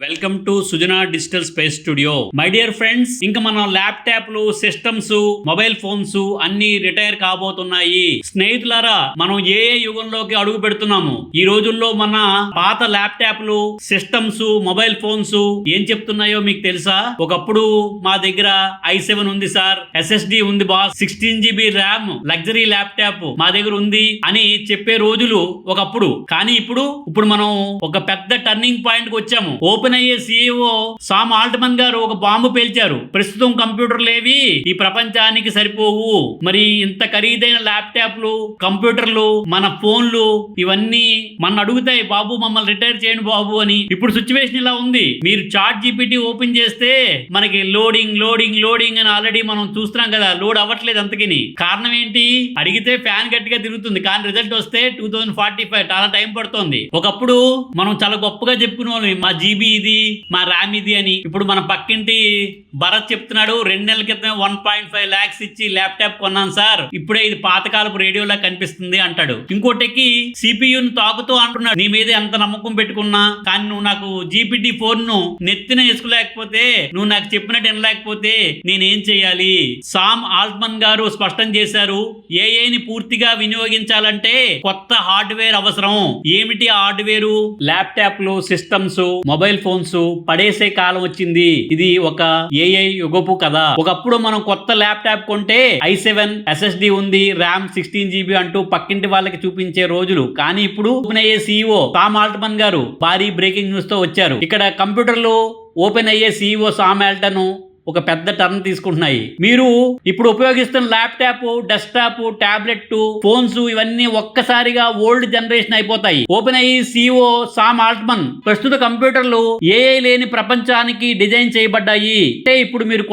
Welcome to Sujana digital space studio. My dear friends, ఇంకా మన ల్యాప్టాప్లు, సిస్టమ్స్, మొబైల్ ఫోన్స్ అన్ని రిటైర్ కాబోతున్నాయి. స్నేహితులారా, మనం ఏ యుగంలోకి అడుగు పెడుతున్నాము? ఈ రోజుల్లో మన పాత ల్యాప్టాప్లు, సిస్టమ్స్, మొబైల్ ఫోన్స్ ఏం చెప్తున్నాయో మీకు తెలుసా? ఒకప్పుడు మా దగ్గర i7 ఉంది సార్, SSD ఉంది boss, 16 GB RAM, luxury laptop మా దగ్గర ఉంది అని చెప్పే రోజులు ఒకప్పుడు. కానీ ఇప్పుడు మనం ఒక పెద్ద టర్నింగ్ పాయింట్ కి వచ్చాము. ఓపెన్ అయ్యే CEO సామ్ ఆల్ట్మన్ గారు ఒక బాంబు పేల్చారు. ప్రస్తుతం కంప్యూటర్లు ఏవి ఈ ప్రపంచానికి సరిపోవు. మరి ఇంత ఖరీదైన ల్యాప్టాప్లు, కంప్యూటర్లు, మన ఫోన్లు ఇవన్నీ మన అడుగుతాయి, బాబు మమ్మల్ని రిటైర్ చేయండి బాబు అని. ఇప్పుడు సిచ్యువేషన్ ఇలా ఉంది. మీరు చాట్ GPT ఓపెన్ చేస్తే మనకి లోడింగ్ అని ఆల్రెడీ మనం చూస్తున్నాం కదా, లోడ్ అవ్వట్లేదు అంతకిని. కారణం ఏంటి? అడిగితే ఫ్యాన్ గట్టిగా తిరుగుతుంది, కానీ రిజల్ట్ వస్తే 2045 చాలా టైం పడుతుంది. ఒకప్పుడు మనం చాలా గొప్పగా చెప్పుకునే వాళ్ళం, మా జీబీ ఇది, మా ర్యామ్ ఇది అని. ఇప్పుడు మన పక్కింటి భరత్ చెప్తున్నాడు, 2 నెలల క్రితం 1.5 lakhs ఇచ్చి ల్యాప్టాప్ కొన్నాను సార్, ఇప్పుడే ఇది పాతకాలపు రేడియోలా కనిపిస్తుంది అంటాడు. ఇంకోటికి సిపియుని తాకుతూ అంటున్నాడు, నీ మీద ఎంత నమ్మకం పెట్టుకున్నా కానీ నువ్వు నాకు GPT-4 ను నెత్తిన వేసుకోలేకపోతే, నువ్వు నాకు చెప్పినట్టు వినలేకపోతే నేనేం చేయాలి? సామ్ ఆల్ట్మన్ గారు స్పష్టం చేశారు, ఏఐని పూర్తిగా వినియోగించాలంటే కొత్త హార్డ్వేర్ అవసరం. ఏమిటి హార్డ్వేర్? ల్యాప్టాప్లు, సిస్టమ్స్, మొబైల్ ఫోన్స్ పడేసే కాలం వచ్చింది. ఇది ఒక ఏఐ యుగపు కథ. ఒకప్పుడు మనం కొత్త ల్యాప్టాప్ కొంటే i7 SSD ఉంది, ర్యామ్ 16 GB అంటూ పక్కింటి వాళ్ళకి చూపించే రోజులు. కానీ ఇప్పుడు ఓపెన్ అయ్యే CEO సామ్ ఆల్ట్మన్ గారు భారీ బ్రేకింగ్ న్యూస్ తో వచ్చారు. ఇక్కడ కంప్యూటర్లు ఓపెన్ అయ్యే CEO సామ్ ఆల్టన్ ఒక పెద్ద టర్న్ తీసుకుంటున్నాయి. మీరు ఇప్పుడు ఉపయోగిస్తున్న ల్యాప్టాప్, డెస్క్టాప్, టాబ్లెట్, ఫోన్స్ ఇవన్నీ ఒక్కసారిగా ఓల్డ్ జనరేషన్ అయిపోతాయి. ఓపెన్ అయ్యి CEO సామ్ ఆల్ట్మన్ ప్రస్తుత కంప్యూటర్లు ఏఐ లేని ప్రపంచానికి డిజైన్ చేయబడ్డాయి. అంటే ఇప్పుడు మీరు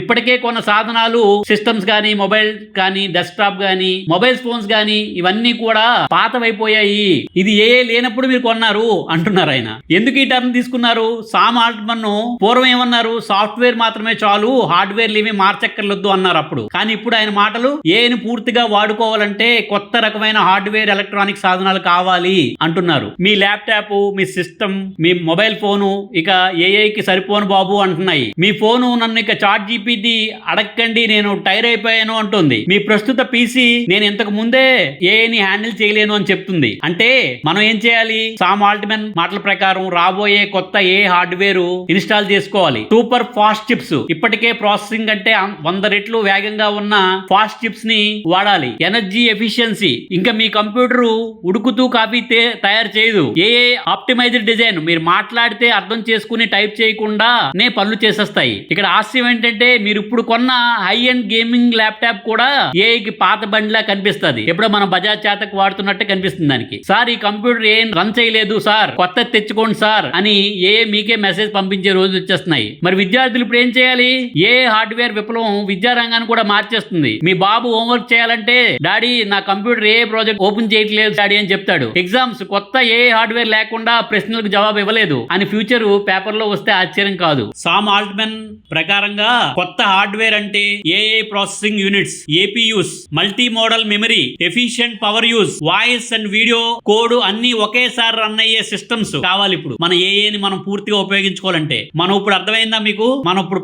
ఇప్పటికే కొన్న సాధనాలు, సిస్టమ్స్ కానీ, మొబైల్ కానీ, డెస్క్టాప్ కానీ, మొబైల్ ఫోన్స్ కానీ ఇవన్నీ కూడా పాతవైపోయాయి. ఇది ఏఐ లేనప్పుడు మీరు కొన్నారు అంటున్నారు ఆయన. ఎందుకు ఈ టర్న్ తీసుకున్నారు? సామ్ ఆల్ట్మన్ పూర్వం ఏమన్నారు? సాఫ్ట్వేర్ మాత్రమే చాలు, హార్డ్వేర్ ఏమీ మార్చక్కర్లొద్దు అన్నారు అప్పుడు. కానీ ఇప్పుడు ఆయన మాటలు, ఏఐని పూర్తిగా వాడుకోవాలంటే కొత్త రకమైన హార్డ్వేర్, ఎలక్ట్రానిక్ సాధనాలు కావాలి అంటున్నారు. మీ ల్యాప్టాప్, మీ సిస్టమ్, మీ మొబైల్ ఫోను ఇక ఏఐకి సరిపోను బాబు అంటున్నాయి. మీ ఫోను నన్ను ఇక చాట్ GPT అడగండి, నేను టైర్ అయిపోయాను అంటుంది. మీ ప్రస్తుత PC నేను ఇంతకు ముందే ఏఐని హ్యాండిల్ చేయలేను అని చెప్తుంది. అంటే మనం ఏం చేయాలి? సామ్ ఆల్ట్మన్ మాటల ప్రకారం రాబోయే కొత్త ఏ హార్డ్వేర్ ఇన్స్టాల్ చేసుకోవాలి. సూపర్ ఫాస్ట్ చిప్స్, ఇప్పటికే ప్రాసెసింగ్ అంటే 100 రెట్లు వేగంగా ఉన్న ఫాస్ట్ చిప్స్ ని వాడాలి. ఎనర్జీ ఎఫిషియన్సీ, ఇంకా మీ కంప్యూటర్ ఉడుకుతూ కాపీ తయారు చేయదు. ఏఐ ఆప్టిమైజ్డ్ డిజైన్, మీరు మాట్లాడితే అర్థం చేసుకుని టైప్ చేయకుండా పనులు చేసేస్తాయి. ఇక్కడ ఆశ్చర్యం ఏంటంటే, మీరు ఇప్పుడు కొన్న హై ఎండ్ గేమింగ్ ల్యాప్టాప్ కూడా ఏఐకి పాత బండిలా కనిపిస్తుంది. ఎప్పుడో మన బజాజ్ చేతకు వాడుతున్నట్టు కనిపిస్తుంది దానికి. సార్, ఈ కంప్యూటర్ ఏం రన్ చేయలేదు సార్, కొత్త తెచ్చుకోండి సార్ అని ఏఐ మీకే మెసేజ్ పంపించే రోజు వచ్చేస్తున్నాయి. మరి విద్యార్థులు ఇప్పుడు ఏం చేయాలి? ఏ హార్డ్వేర్ విప్లవం విద్యారంగాన్ని కూడా మార్చేస్తుంది. మీ బాబు హోంవర్క్ చేయాలంటే, డాడీ నా కంప్యూటర్ ఏ ప్రాజెక్ట్ ఓపెన్ చేయట్లేదు డాడీ అని చెప్తాడు. ఎగ్జామ్స్ కొత్త ఏ హార్డ్వేర్ లేకుండా ప్రశ్నలకు జవాబు ఇవ్వలేదు అని ఫ్యూచర్ పేపర్ లో వస్తే ఆశ్చర్యం కాదు. సామ్ ఆల్ట్మన్ ప్రకారంగా కొత్త హార్డ్వేర్ అంటే AI processing units, APUs, multi modal memory, efficient power use, voice and video code అన్ని ఒకేసారి రన్ అయ్యే సిస్టమ్స్ కావాలి. ఇప్పుడు మన ఏఐని మనం పూర్తిగా ఉపయోగించుకోవాలంటే. మనం ఇప్పుడు అర్థమైందా మీకు? మనం ఇప్పుడు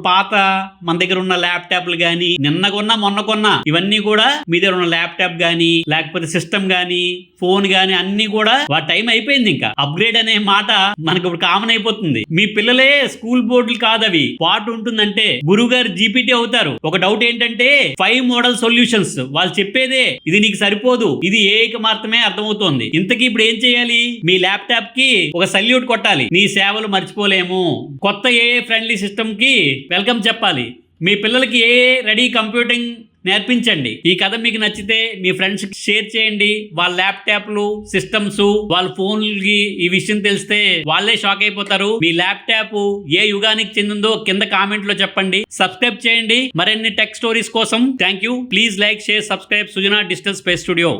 మన దగ్గర ఉన్న ల్యాప్టాప్లు గానీ, నిన్న కొన్నా మొన్న కొన్నా ఇవన్నీ కూడా మీ దగ్గర ఉన్న ల్యాప్టాప్ గానీ, లేకపోతే సిస్టమ్ గానీ, ఫోన్ గానీ అన్ని కూడా వాటి టైం అయిపోయింది. ఇంకా అప్గ్రేడ్ అనే మాట మనకు ఇప్పుడు కామన్ అయిపోతుంది. మీ పిల్లలే స్కూల్ బోర్డులు కాదు, అవి వాట్ ఉంటుందంటే గురువు గారు GPT అవుతారు. ఒక డౌట్ ఏంటంటే 5 మోడల్ సొల్యూషన్స్, వాళ్ళు చెప్పేదే ఇది నీకు సరిపోదు, ఇది ఏఐకి మాత్రమే అర్థమవుతోంది. ఇంతకీ ఇప్పుడు ఏం చేయాలి? మీ ల్యాప్టాప్ కి ఒక సల్యూట్ కొట్టాలి. నీ సేవలు మర్చిపోలేము. కొత్త ఏఐ ఫ్రెండ్లీ సిస్టమ్ కి వెల్కమ్ చెప్పాలి. మీ పిల్లలకి ఏఐ రెడీ కంప్యూటింగ్ నేర్పించండి. ఈ కథ మీకు నచ్చితే మీ ఫ్రెండ్స్ షేర్ చేయండి. వాళ్ళ ల్యాప్టాప్లు, సిస్టమ్స్, వాళ్ళ ఫోన్లకి ఈ విషయం తెలిస్తే వాళ్ళే షాక్ అయిపోతారు. మీ ల్యాప్టాప్ ఏ యుగానికి చెందిందో కింద కామెంట్ లో చెప్పండి. సబ్స్క్రైబ్ చేయండి మరిన్ని టెక్ స్టోరీస్ కోసం. Thank you. Please like, share, subscribe Sujana digital space studio.